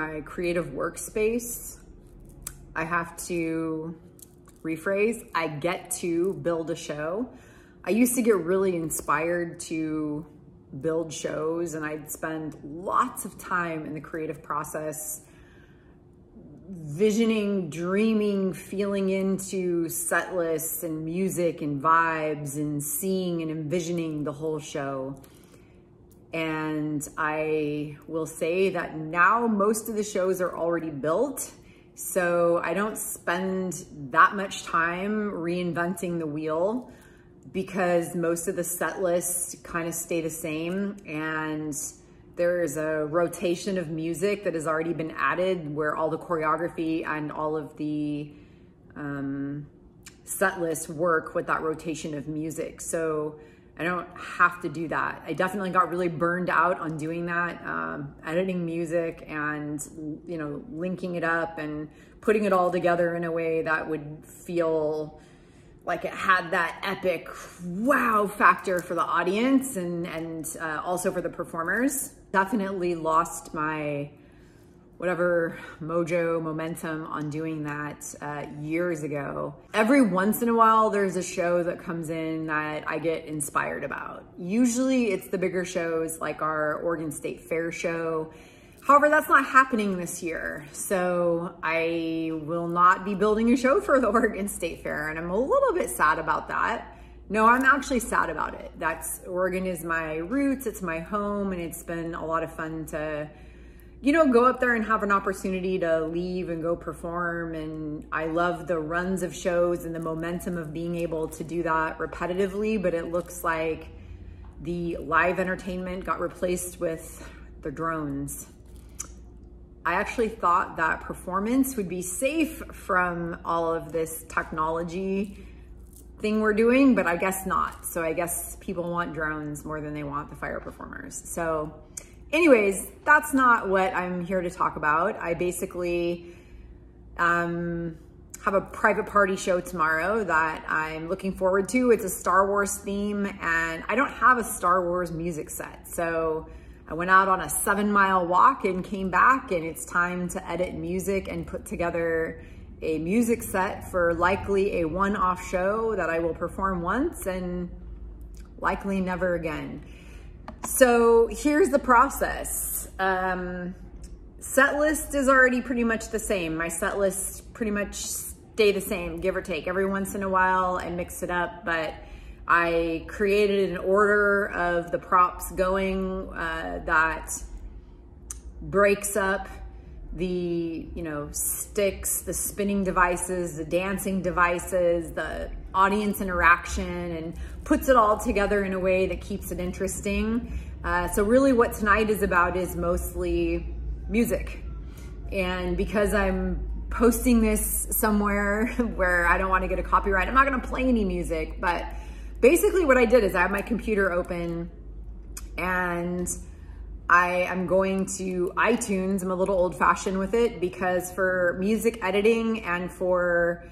my creative workspace. I have to rephrase, I get to build a show. I used to get really inspired to build shows, and I'd spend lots of time in the creative process visioning, dreaming, feeling into set lists and music and vibes and seeing and envisioning the whole show. And I will say that now most of the shows are already built, so I don't spend that much time reinventing the wheel because most of the set lists kind of stay the same, and there's a rotation of music that has already been added where all the choreography and all of the set lists work with that rotation of music. So I don't have to do that. I definitely got really burned out on doing that, editing music and, you know, linking it up and putting it all together in a way that would feel like it had that epic wow factor for the audience and also for the performers. Definitely lost my whatever mojo, momentum on doing that years ago. Every once in a while, there's a show that comes in that I get inspired about. Usually it's the bigger shows like our Oregon State Fair show. However, that's not happening this year. So I will not be building a show for the Oregon State Fair, and I'm a little bit sad about that. No, I'm actually sad about it. Oregon is my roots, it's my home, and it's been a lot of fun to, you know, go up there and have an opportunity to leave and go perform. And I love the runs of shows and the momentum of being able to do that repetitively, but it looks like the live entertainment got replaced with the drones. I actually thought that performance would be safe from all of this technology thing we're doing, but I guess not. So I guess people want drones more than they want the fire performers. So anyways, that's not what I'm here to talk about. I basically have a private party show tomorrow that I'm looking forward to. It's a Star Wars theme, and I don't have a Star Wars music set. So I went out on a 7-mile walk and came back, and it's time to edit music and put together a music set for likely a one-off show that I will perform once and likely never again. So here's the process. Set list is already pretty much the same. My set lists pretty much stay the same, give or take. Every once in a while I mix it up, but I created an order of the props going that breaks up the, you know, sticks, the spinning devices, the dancing devices, the audience interaction, and puts it all together in a way that keeps it interesting. So really what tonight is about is mostly music. And because I'm posting this somewhere where I don't want to get a copyright, I'm not going to play any music, but basically what I did is I have my computer open and I am going to iTunes. I'm a little old fashioned with it because for music editing and for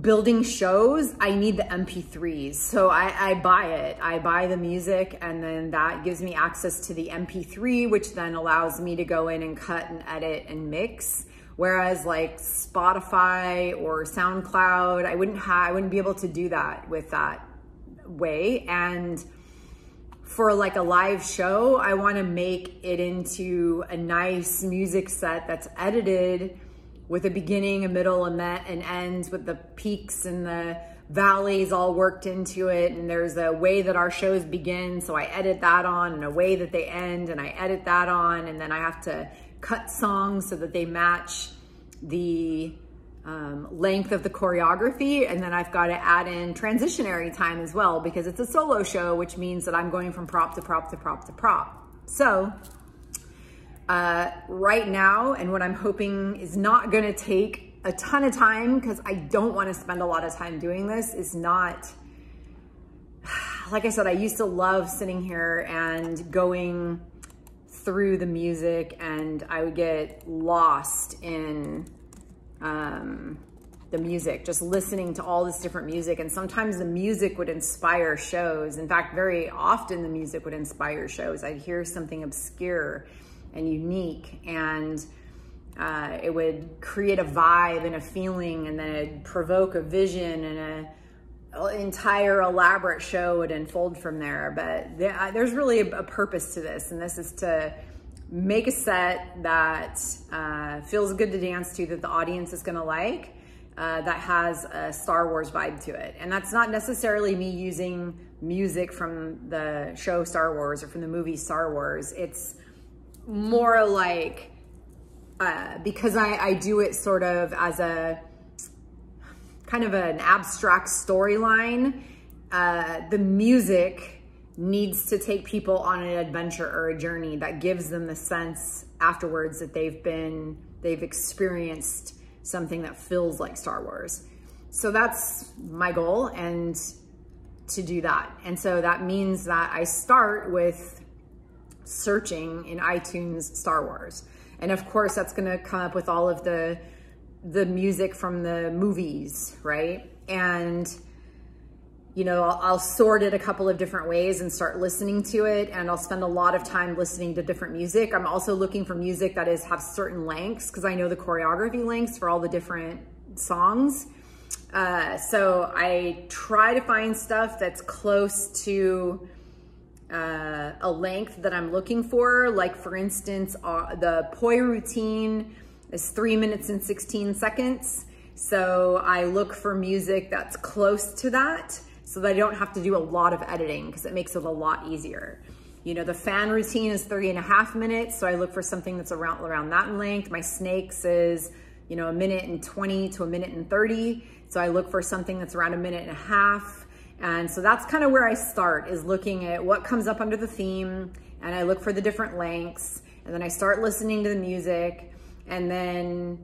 building shows, I need the MP3s. So I buy it. I buy the music, and then that gives me access to the MP3, which then allows me to go in and cut and edit and mix. Whereas like Spotify or SoundCloud, I wouldn't be able to do that with that way. And for like a live show, I want to make it into a nice music set that's edited with a beginning, a middle, and end, with the peaks and the valleys all worked into it. And there's a way that our shows begin, so I edit that on, and a way that they end, and I edit that on, and then I have to cut songs so that they match the length of the choreography. And then I've got to add in transitionary time as well, because it's a solo show, which means that I'm going from prop to prop to prop to prop. So right now, and what I'm hoping is not going to take a ton of time, because I don't want to spend a lot of time doing this, is not, like I said, I used to love sitting here and going through the music, and I would get lost in the music, just listening to all this different music. And sometimes the music would inspire shows. In fact, very often the music would inspire shows. I'd hear something obscure and unique, and it would create a vibe and a feeling, and then it'd provoke a vision, and an entire elaborate show would unfold from there. But there's really a purpose to this, and this is to make a set that feels good to dance to, that the audience is gonna like, that has a Star Wars vibe to it. And that's not necessarily me using music from the show Star Wars or from the movie Star Wars. It's more like, because I do it sort of as a kind of an abstract storyline, the music needs to take people on an adventure or a journey that gives them the sense afterwards that they've experienced something that feels like Star Wars. So that's my goal, and to do that. And so that means that I start with searching in iTunes Star Wars. And of course, that's gonna come up with all of the music from the movies, right? And you know, I'll sort it a couple of different ways and start listening to it, and I'll spend a lot of time listening to different music. I'm also looking for music that has certain lengths, because I know the choreography lengths for all the different songs. So I try to find stuff that's close to a length that I'm looking for. Like for instance, the Poi routine is 3 minutes and 16 seconds. So I look for music that's close to that, so that I don't have to do a lot of editing, because it makes it a lot easier. You know, the fan routine is 3.5 minutes, so I look for something that's around that in length. My snakes is, you know, 1:20 to 1:30. So I look for something that's around 1.5 minutes. And so that's kind of where I start, is looking at what comes up under the theme, and I look for the different lengths, and then I start listening to the music, and then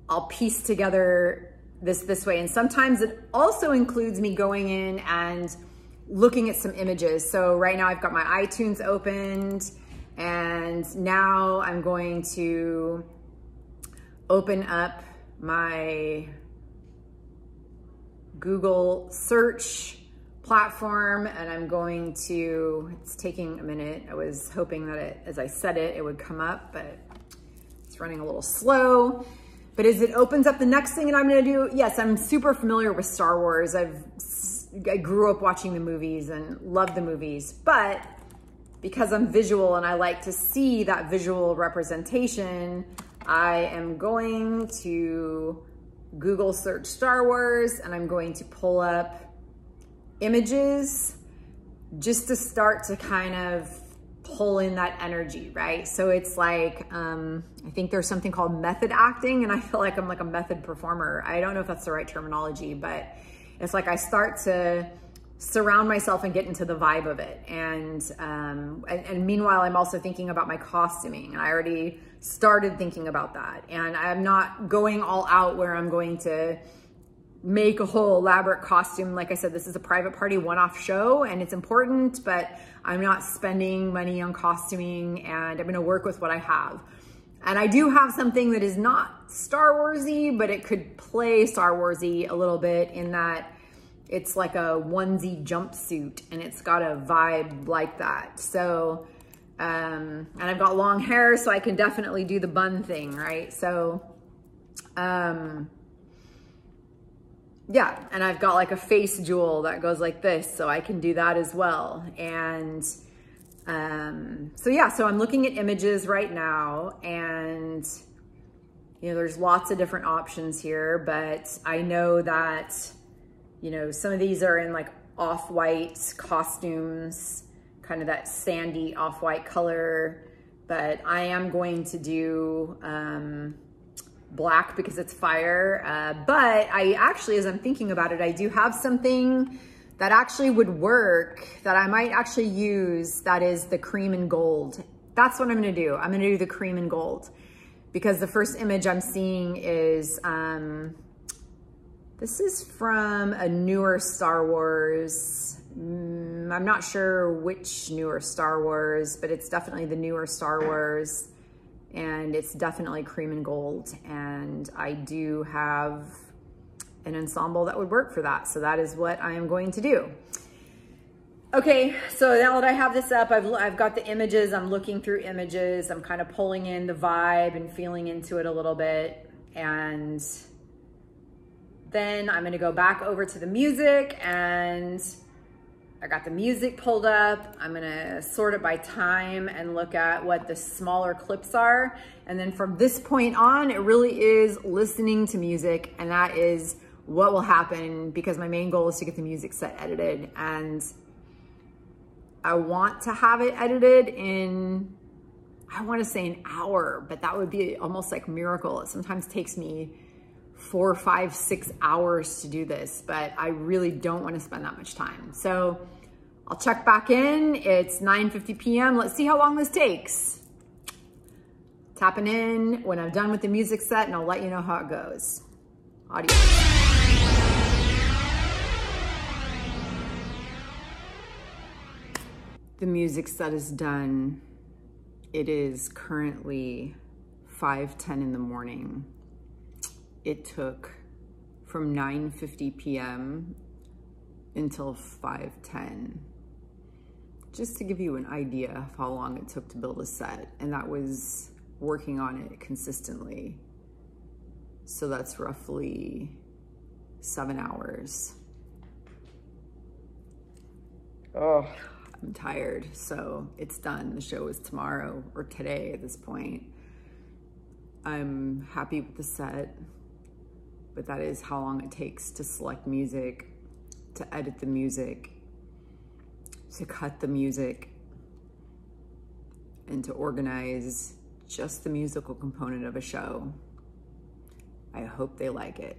I'll piece together this way. And sometimes it also includes me going in and looking at some images. So right now I've got my iTunes opened, and now I'm going to open up my Google search platform, and I'm going to, it's taking a minute. I was hoping that as I said it would come up, but it's running a little slow. But as it opens up, the next thing that I'm gonna do, yes, I'm super familiar with Star Wars. I grew up watching the movies and love the movies, but because I'm visual and I like to see that visual representation, I am going to Google search Star Wars, and I'm going to pull up images just to start to kind of pull in that energy, right? So it's like, I think there's something called method acting, and I feel like I'm like a method performer. I don't know if that's the right terminology, but it's like I start to surround myself and get into the vibe of it. And meanwhile, I'm also thinking about my costuming, and I already started thinking about that. And I'm not going all out where I'm going to make a whole elaborate costume. Like I said, this is a private party one-off show, and it's important, but I'm not spending money on costuming, and I'm gonna work with what I have. And I do have something that is not Star Warsy, but it could play Star Warsy a little bit, in that it's like a onesie jumpsuit, and it's got a vibe like that. So, and I've got long hair, so I can definitely do the bun thing, right? So, yeah, and I've got like a face jewel that goes like this, so I can do that as well. And so yeah, so I'm looking at images right now, and you know, there's lots of different options here, but I know that, you know, some of these are in like off-white costumes, kind of that sandy off-white color, but I am going to do black because it's fire. But I actually, as I'm thinking about it, I do have something that actually would work, that I might actually use, that is the cream and gold. That's what I'm gonna do. I'm gonna do the cream and gold, because the first image I'm seeing is, this is from a newer Star Wars. I'm not sure which newer Star Wars, but it's definitely the newer Star Wars, and it's definitely cream and gold. And I do have an ensemble that would work for that. So that is what I am going to do. Okay, so now that I have this up, I've got the images, I'm looking through images, I'm kind of pulling in the vibe and feeling into it a little bit. And then I'm gonna go back over to the music, and I got the music pulled up. I'm gonna sort it by time and look at what the smaller clips are. And then from this point on, it really is listening to music, and that is what will happen, because my main goal is to get the music set edited. And I want to have it edited in, I want to say an hour, but that would be almost like a miracle. It sometimes takes me 4, 5, 6 hours to do this, but I really don't want to spend that much time. So I'll check back in. It's 9:50 p.m. Let's see how long this takes. Tapping in when I'm done with the music set, and I'll let you know how it goes. Adios. The music set is done. It is currently 5:10 in the morning. It took from 9:50 p.m. until 5:10. Just to give you an idea of how long it took to build a set, and that was working on it consistently. So that's roughly 7 hours. Oh, I'm tired, so it's done. The show is tomorrow or today at this point. I'm happy with the set, but that is how long it takes to select music, to edit the music, to cut the music, and to organize just the musical component of a show. I hope they like it.